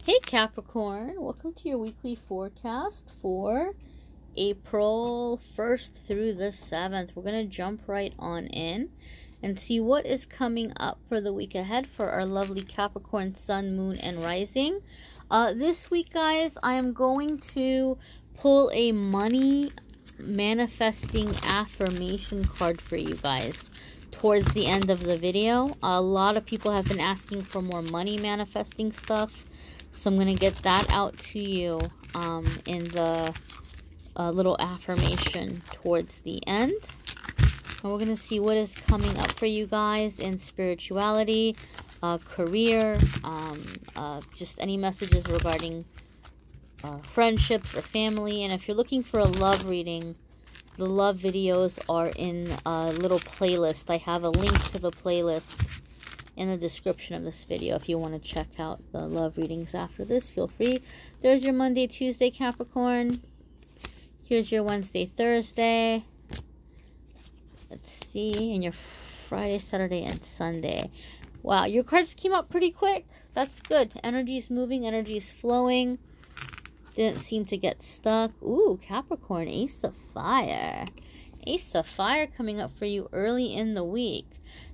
Hey Capricorn, welcome to your weekly forecast for April 1st through the 7th. We're going to jump right on in and see what is coming up for the week ahead for our lovely Capricorn Sun, Moon, and Rising. This week, guys, I am going to pull a money manifesting affirmation card for you guys towards the end of the video. A lot of people have been asking for more money manifesting stuff. So I'm going to get that out to you in the little affirmation towards the end. And we're going to see what is coming up for you guys in spirituality, career, just any messages regarding friendships or family. And if you're looking for a love reading, the love videos are in a little playlist. I have a link to the playlist in the description of this video. If you want to check out the love readings after this, feel free. There's your Monday, Tuesday, Capricorn. Here's your Wednesday, Thursday. Let's see. And your Friday, Saturday, and Sunday. Wow, your cards came up pretty quick. That's good. Energy is moving. Energy is flowing. Didn't seem to get stuck. Ooh, Capricorn, Ace of Fire. Ace of Fire coming up for you early in the week.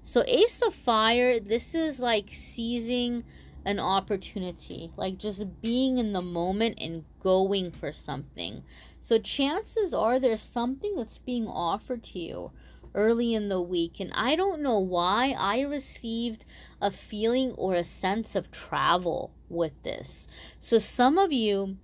So Ace of Fire, this is like seizing an opportunity, like just being in the moment and going for something. So chances are there's something that's being offered to you early in the week, and I don't know why I received a feeling or a sense of travel with this. So some of you,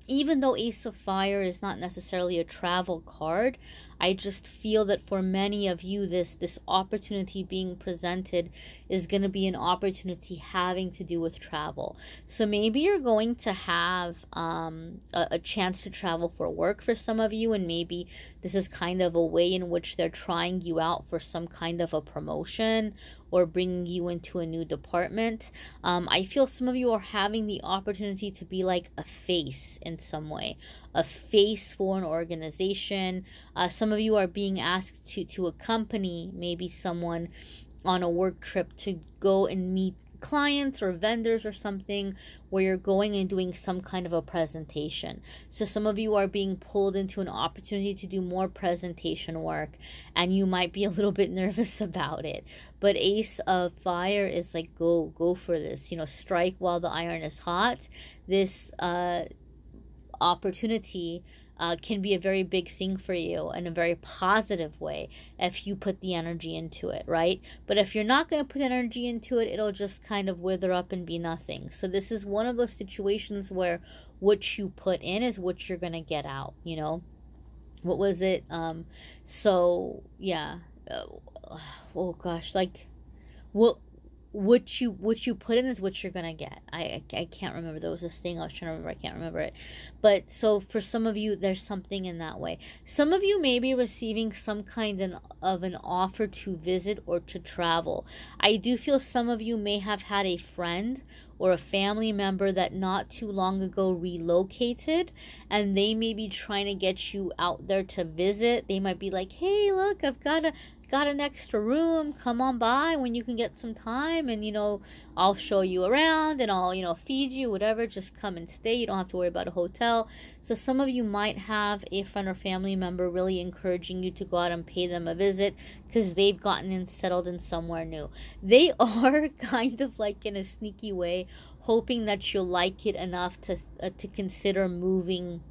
even though Ace of Fire is not necessarily a travel card, I just feel that for many of you, this opportunity being presented is going to be an opportunity having to do with travel. So maybe you're going to have a chance to travel for work for some of you, and maybe this is kind of a way in which they're trying you out for some kind of a promotion or bringing you into a new department. I feel some of you are having the opportunity to be like a face in some way, a face for an organization. Some of you are being asked to accompany maybe someone on a work trip to go and meet clients or vendors or something, where you're going and doing some kind of a presentation. So some of you are being pulled into an opportunity to do more presentation work, and you might be a little bit nervous about it. But Ace of Fire is like, go for this, strike while the iron is hot. This opportunity can be a very big thing for you in a very positive way if you put the energy into it, right? But if you're not going to put energy into it, it'll just kind of wither up and be nothing. So this is one of those situations where what you put in is what you're going to get out, What was it? So yeah. Oh gosh, like what you put in is what you're gonna get. I can't remember. There was this thing I was trying to remember. I can't remember it. But so for some of you, there's something in that way. Some of you may be receiving some kind of an offer to visit or to travel. I do feel some of you may have had a friend or a family member that not too long ago relocated, and they may be trying to get you out there to visit. They might be like, hey, look, I've got an extra room, come on by when you can get some time, and I'll show you around, and I'll feed you, whatever, just come and stay. You don't have to worry about a hotel. So some of you might have a friend or family member really encouraging you to go out and pay them a visit because they've gotten in settled in somewhere new. They are kind of like, in a sneaky way, hoping that you'll like it enough to consider moving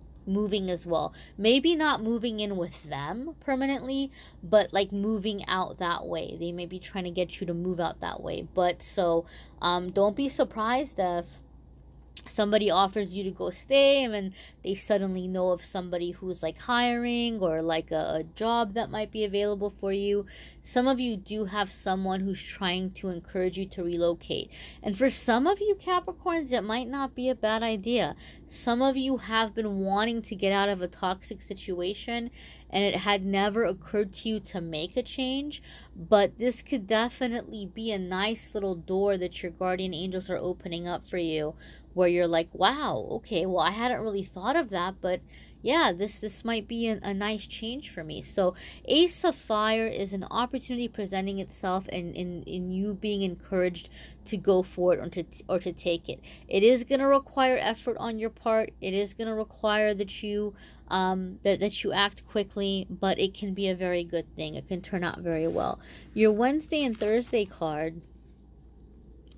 as well. Maybe not moving in with them permanently, but like moving out that way. They may be trying to get you to move out that way. But so don't be surprised if somebody offers you to go stay, and then they suddenly know of somebody who's like hiring, or like a job that might be available for you. Some of you do have someone who's trying to encourage you to relocate. And for some of you Capricorns, it might not be a bad idea. Some of you have been wanting to get out of a toxic situation, and it had never occurred to you to make a change. But this could definitely be a nice little door that your guardian angels are opening up for you, where you're like, wow, okay, well, I hadn't really thought of that, but yeah, this might be a nice change for me. So Ace of Fire is an opportunity presenting itself, and in you being encouraged to go for it or to take it. It is going to require effort on your part. It is going to require that you that you act quickly, but it can be a very good thing. It can turn out very well. Your Wednesday and Thursday card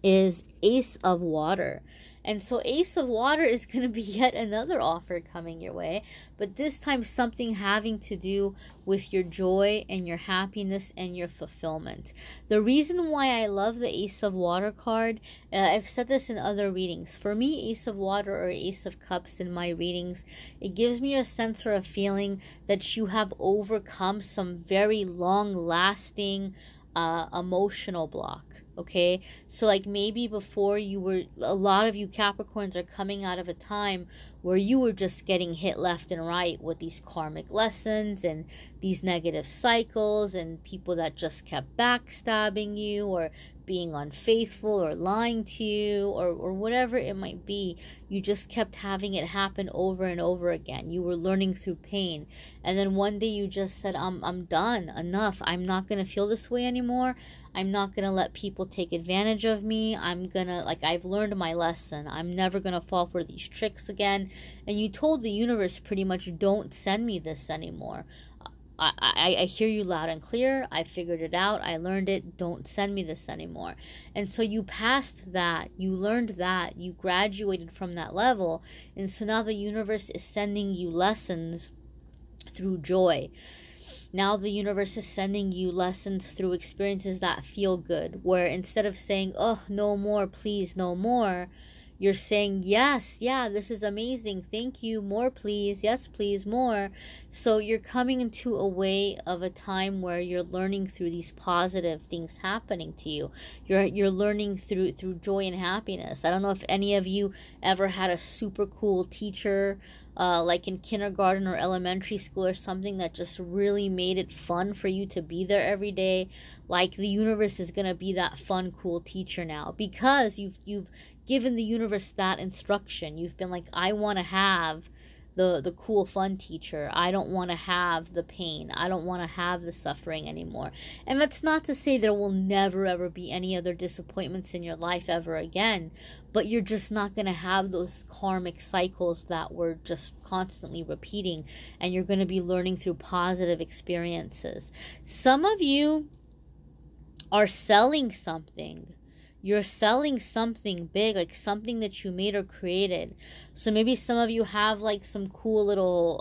is Ace of Water. And so Ace of Water is going to be yet another offer coming your way, but this time something having to do with your joy and your happiness and your fulfillment. The reason why I love the Ace of Water card, I've said this in other readings. For me, Ace of Water or Ace of Cups in my readings, it gives me a sense or a feeling that you have overcome some very long-lasting emotional block. Okay, so like maybe before you were, a lot of you Capricorns are coming out of a time where you were just getting hit left and right with these karmic lessons and these negative cycles and people that just kept backstabbing you or being unfaithful or lying to you or whatever it might be. You just kept having it happen over and over again. You were learning through pain. And then one day you just said, I'm done, enough. I'm not going to feel this way anymore. I'm not going to let people take advantage of me. I'm going to, like, I've learned my lesson. I'm never going to fall for these tricks again. And you told the universe pretty much, don't send me this anymore. I hear you loud and clear. I figured it out. I learned it. Don't send me this anymore. And so you passed that. You learned that. You graduated from that level. And so now the universe is sending you lessons through joy. Now the universe is sending you lessons through experiences that feel good, where instead of saying, oh, no more, please, no more, you're saying, yes, yeah, this is amazing. Thank you. More, please. Yes, please, more. So you're coming into a way of a time where you're learning through these positive things happening to you. You're learning through joy and happiness. I don't know if any of you ever had a super cool teacher, like in kindergarten or elementary school or something, that just really made it fun for you to be there every day. Like the universe is going to be that fun, cool teacher now, because you've given the universe that instruction. You've been like, I want to have the cool, fun teacher. I don't want to have the pain. I don't want to have the suffering anymore. And that's not to say there will never, ever be any other disappointments in your life ever again, but you're just not going to have those karmic cycles that we're just constantly repeating, and you're going to be learning through positive experiences. Some of you are selling something. You're selling something big, like something that you made or created. So maybe some of you have like some cool little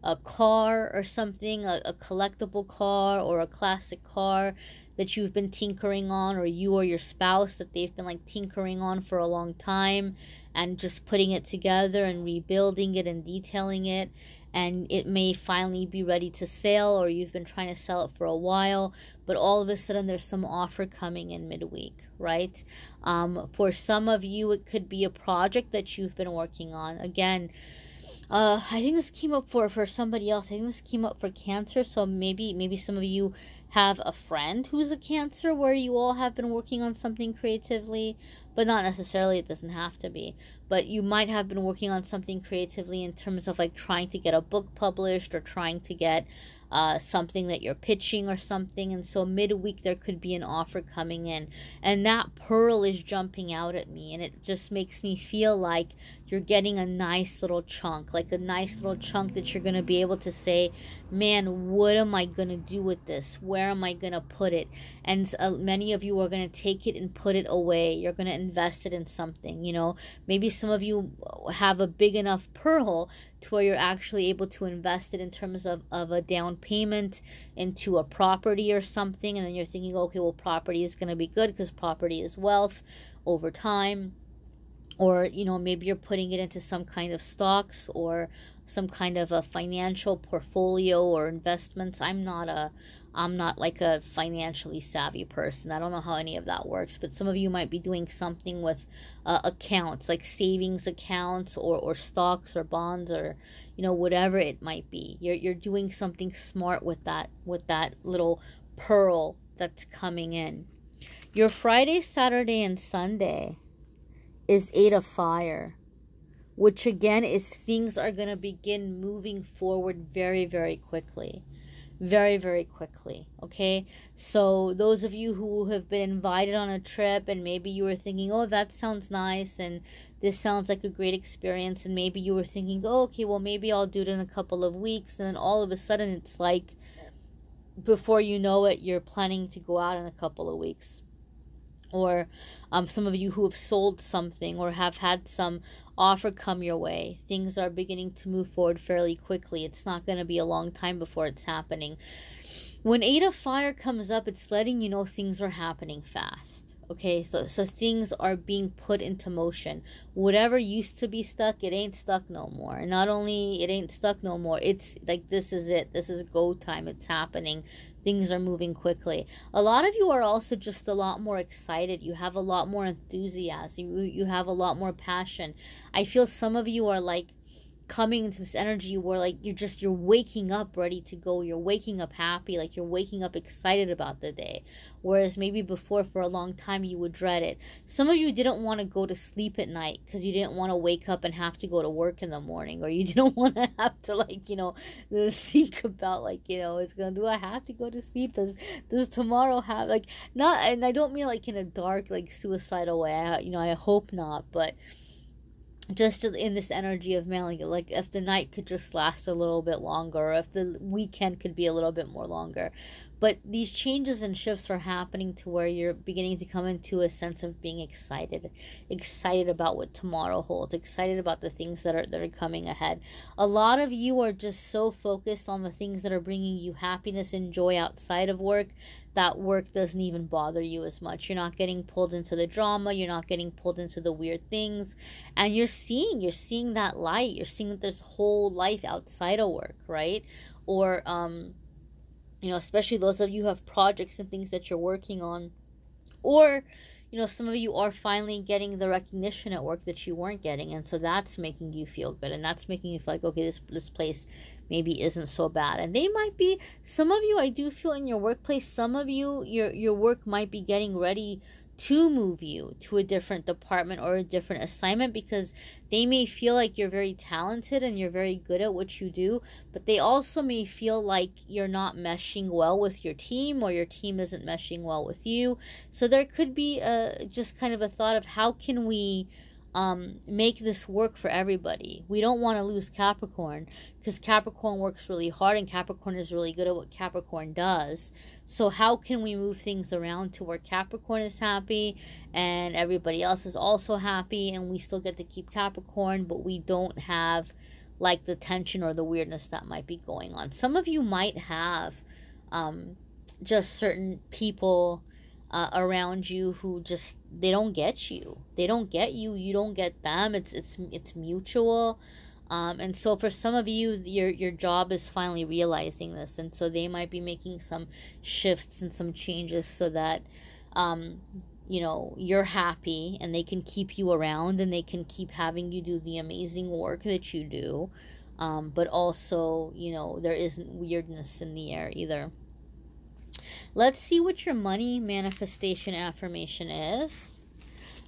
a car or something, a collectible car or a classic car that you've been tinkering on, or you or your spouse that they've been like tinkering on for a long time and just putting it together and rebuilding it and detailing it. And it may finally be ready to sell, or you've been trying to sell it for a while, but all of a sudden there's some offer coming in midweek, right? For some of you, it could be a project that you've been working on. Again, I think this came up for somebody else. I think this came up for Cancer, so maybe some of you have a friend who's a Cancer where you all have been working on something creatively, but not necessarily, it doesn't have to be. But you might have been working on something creatively in terms of like trying to get a book published or trying to get something that you're pitching or something. And so midweek there could be an offer coming in, and that pearl is jumping out at me, and it just makes me feel like you're getting a nice little chunk, like a nice little chunk that you're going to be able to say, man, what am I going to do with this? Where am I going to put it? And many of you are going to take it and put it away. You're going to invest it in something, you know. Maybe some of you have a big enough pearl to where you're actually able to invest it in terms of a down payment into a property or something. And then you're thinking, okay, well, property is going to be good because property is wealth over time. Or, you know, maybe you're putting it into some kind of stocks or some kind of a financial portfolio or investments. I'm not like a financially savvy person. I don't know how any of that works, but some of you might be doing something with accounts, like savings accounts or stocks or bonds or, you know, whatever it might be. You're doing something smart with that little pearl that's coming in. Your Friday, Saturday, and Sunday is 8 of Fire. which again is things are going to begin moving forward very, very quickly. Very, very quickly. Okay, so those of you who have been invited on a trip and maybe you were thinking, oh, that sounds nice and this sounds like a great experience, and maybe you were thinking, oh, okay, well, maybe I'll do it in a couple of weeks, and then all of a sudden it's like, before you know it, you're planning to go out in a couple of weeks. Or some of you who have sold something or have had some offer come your way, things are beginning to move forward fairly quickly. It's not going to be a long time before it's happening. When 8 of Fire comes up, it's letting you know things are happening fast. Okay, so things are being put into motion. Whatever used to be stuck, it ain't stuck no more. And not only it ain't stuck no more, it's like, this is it. This is go time. It's happening. Things are moving quickly. A lot of you are also just a lot more excited. You have a lot more enthusiasm. You have a lot more passion. I feel some of you are like coming into this energy where like you're waking up ready to go. You're waking up happy, like you're waking up excited about the day, whereas maybe before, for a long time, you would dread it. Some of you didn't want to go to sleep at night because you didn't want to wake up and have to go to work in the morning, or you didn't want to have to, like, you know, think about, like, you know, it's gonna, do I have to go to sleep, does tomorrow have, like, not, and I don't mean like in a dark, like, suicidal way, I hope not, but just in this energy of, man, like if the night could just last a little bit longer, or if the weekend could be a little bit more longer. But these changes and shifts are happening to where you're beginning to come into a sense of being excited about what tomorrow holds, excited about the things that are coming ahead. A lot of you are just so focused on the things that are bringing you happiness and joy outside of work that work doesn't even bother you as much. You're not getting pulled into the drama. You're not getting pulled into the weird things. And you're seeing that light. You're seeing that there's whole life outside of work, right? Or, especially those of you who have projects and things that you're working on. Or, some of you are finally getting the recognition at work that you weren't getting. And so that's making you feel good. And that's making you feel like, okay, this place maybe isn't so bad. And they might be, some of you, I do feel in your workplace, some of you, your work might be getting ready to move you to a different department or a different assignment, because they may feel like you're very talented and you're very good at what you do, but they also may feel like you're not meshing well with your team, or your team isn't meshing well with you. So there could be just kind of a thought of, how can we make this work for everybody? We don't want to lose Capricorn, because Capricorn works really hard and Capricorn is really good at what Capricorn does. So how can we move things around to where Capricorn is happy and everybody else is also happy, and we still get to keep Capricorn, but we don't have like the tension or the weirdness that might be going on? Some of you might have just certain people around you who just, they don't get you. They don't get you. You don't get them. It's mutual. And so for some of you, your job is finally realizing this, and so they might be making some shifts and some changes so that you're happy and they can keep you around and they can keep having you do the amazing work that you do. But also, there isn't weirdness in the air either. Let's see what your money manifestation affirmation is.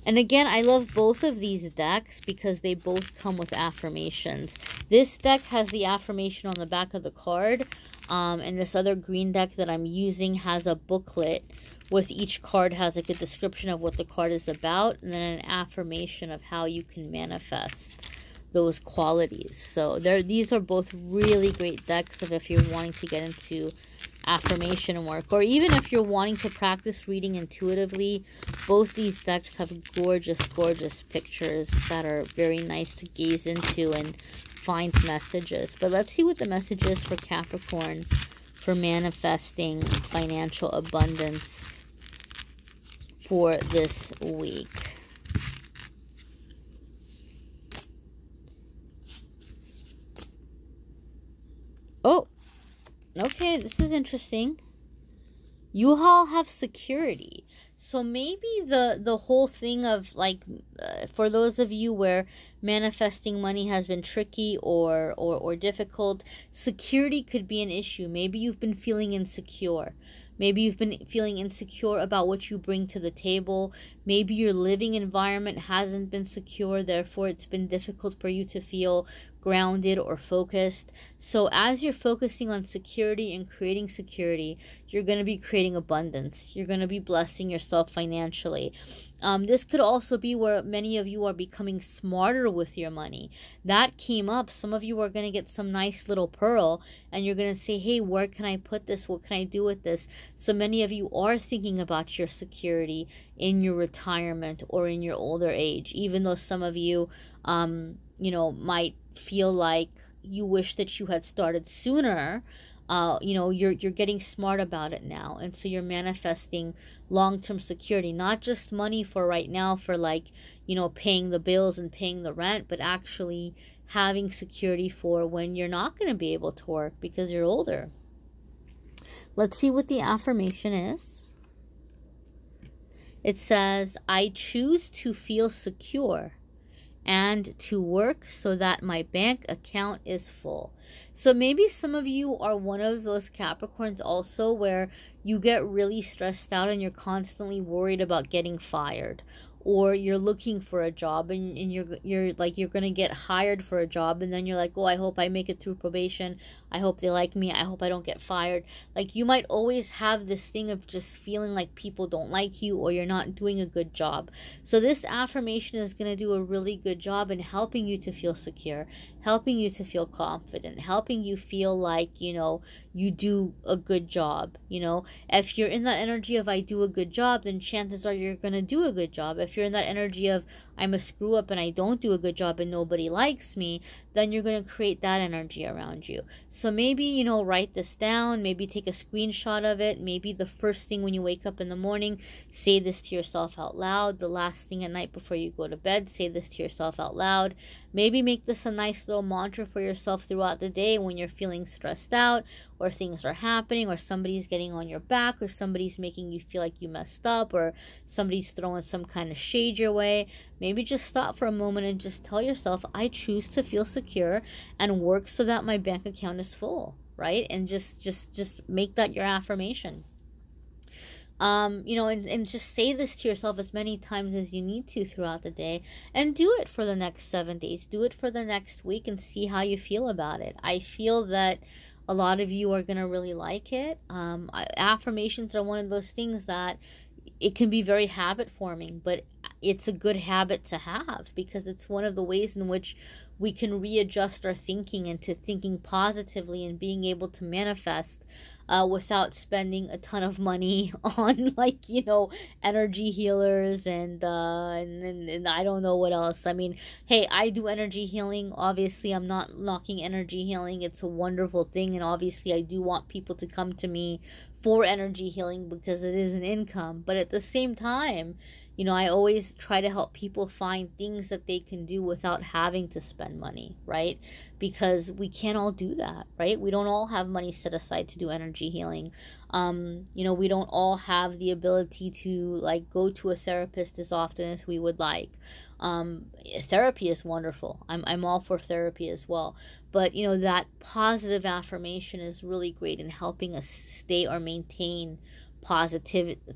And again, I love both of these decks because they both come with affirmations. This deck has the affirmation on the back of the card. And this other green deck that I'm using has a booklet with each card has like a description of what the card is about, and then an affirmation of how you can manifest those qualities. So these are both really great decks of if you're wanting to get into affirmation work, or even if you're wanting to practice reading intuitively. Both these decks have gorgeous pictures that are very nice to gaze into and find messages. But let's see what the message is for Capricorn for manifesting financial abundance for this week. Oh, okay, this is interesting. You all have security. So maybe the whole thing of like, for those of you where manifesting money has been tricky or difficult, security could be an issue. Maybe you've been feeling insecure. Maybe you've been feeling insecure about what you bring to the table. Maybe your living environment hasn't been secure, therefore it's been difficult for you to feel grounded or focused. So as you're focusing on security and creating security, you're going to be creating abundance. You're going to be blessing yourself financially. This could also be where many of you are becoming smarter with your money. That came up. Some of you are going to get some nice little pearl and you're going to say, hey, where can I put this? What can I do with this? So many of you are thinking about your security in your retirement or in your older age, even though some of you, might feel like you wish that you had started sooner. You're getting smart about it now, and so you're manifesting long-term security, not just money for right now for paying the bills and paying the rent, but actually having security for when you're not going to be able to work because you're older. Let's see what the affirmation is. It says, I choose to feel secure and to work so that my bank account is full. So maybe some of you are one of those Capricorns also where you get really stressed out and you're constantly worried about getting fired, or you're looking for a job and you're going to get hired for a job and then you're like, oh, I hope I make it through probation. I hope they like me. I hope I don't get fired. Like, you might always have this thing of just feeling like people don't like you or you're not doing a good job. So this affirmation is going to do a really good job in helping you to feel secure, helping you to feel confident, helping you feel like, you do a good job. If you're in that energy of I do a good job, then chances are you're going to do a good job. If you're in that energy of I'm a screw up and I don't do a good job and nobody likes me, then you're going to create that energy around you. So maybe, write this down, maybe take a screenshot of it. Maybe the first thing when you wake up in the morning, say this to yourself out loud. The last thing at night before you go to bed, say this to yourself out loud. Maybe make this a nice little mantra for yourself throughout the day when you're feeling stressed out or things are happening or somebody's getting on your back or somebody's making you feel like you messed up or somebody's throwing some kind of shade your way. Maybe just stop for a moment and just tell yourself, I choose to feel secure and work so that my bank account is full, right? And just make that your affirmation. And just say this to yourself as many times as you need to throughout the day, and do it for the next 7 days. Do it for the next week and see how you feel about it. I feel that a lot of you are going to really like it. Affirmations are one of those things that it can be very habit forming, but it's a good habit to have because it's one of the ways in which we can readjust our thinking into thinking positively and being able to manifest without spending a ton of money on energy healers and I don't know what else. I mean, hey, I do energy healing. Obviously, I'm not knocking energy healing. It's a wonderful thing, and obviously I do want people to come to me for energy healing because it is an income. But at the same time, I always try to help people find things that they can do without having to spend money, right? Because we can't all do that, right? We don't all have money set aside to do energy healing. We don't all have the ability to go to a therapist as often as we would like. Therapy is wonderful. I'm all for therapy as well. But, that positive affirmation is really great in helping us stay or maintain positivity.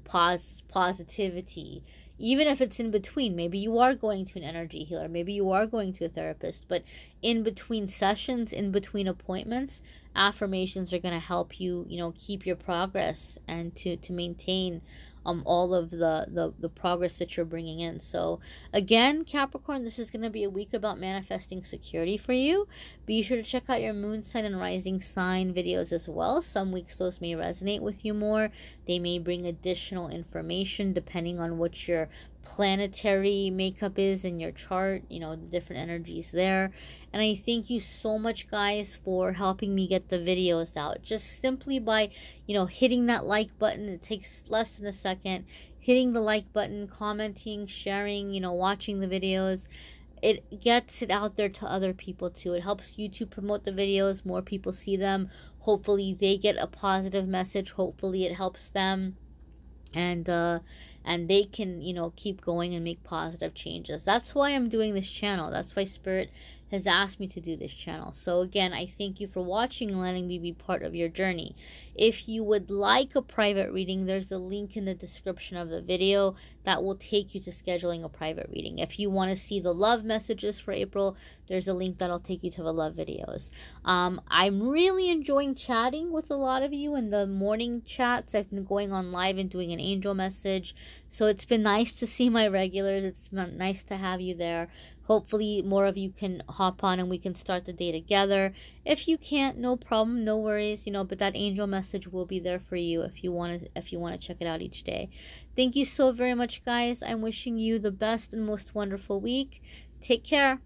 Even if it's in between, maybe you are going to an energy healer, maybe you are going to a therapist, but in between sessions, in between appointments, affirmations are going to help you, keep your progress and to maintain all of the progress that you're bringing in. So again, Capricorn, this is going to be a week about manifesting security for you. Be sure to check out your moon sign and rising sign videos as well. Some weeks those may resonate with you more. They may bring additional information depending on what your planetary makeup is in your chart, the different energies there. And I thank you so much, guys, for helping me get the videos out. Just simply by, hitting that like button. It takes less than a second. Hitting the like button, commenting, sharing, watching the videos. It gets it out there to other people too. It helps YouTube promote the videos. More people see them. Hopefully they get a positive message. Hopefully it helps them. And and they can, you know, keep going and make positive changes. That's why I'm doing this channel. That's why Spirit has asked me to do this channel. So again, I thank you for watching and letting me be part of your journey. If you would like a private reading, there's a link in the description of the video that will take you to scheduling a private reading. If you want to see the love messages for April, there's a link that'll take you to the love videos. I'm really enjoying chatting with a lot of you in the morning chats. I've been going on live and doing an angel message, so it's been nice to see my regulars. It's been nice to have you there. Hopefully more of you can hop on and we can start the day together. If you can't, no problem, no worries, you know, but that angel message will be there for you if you want to check it out each day. Thank you so very much, guys. I'm wishing you the best and most wonderful week. Take care.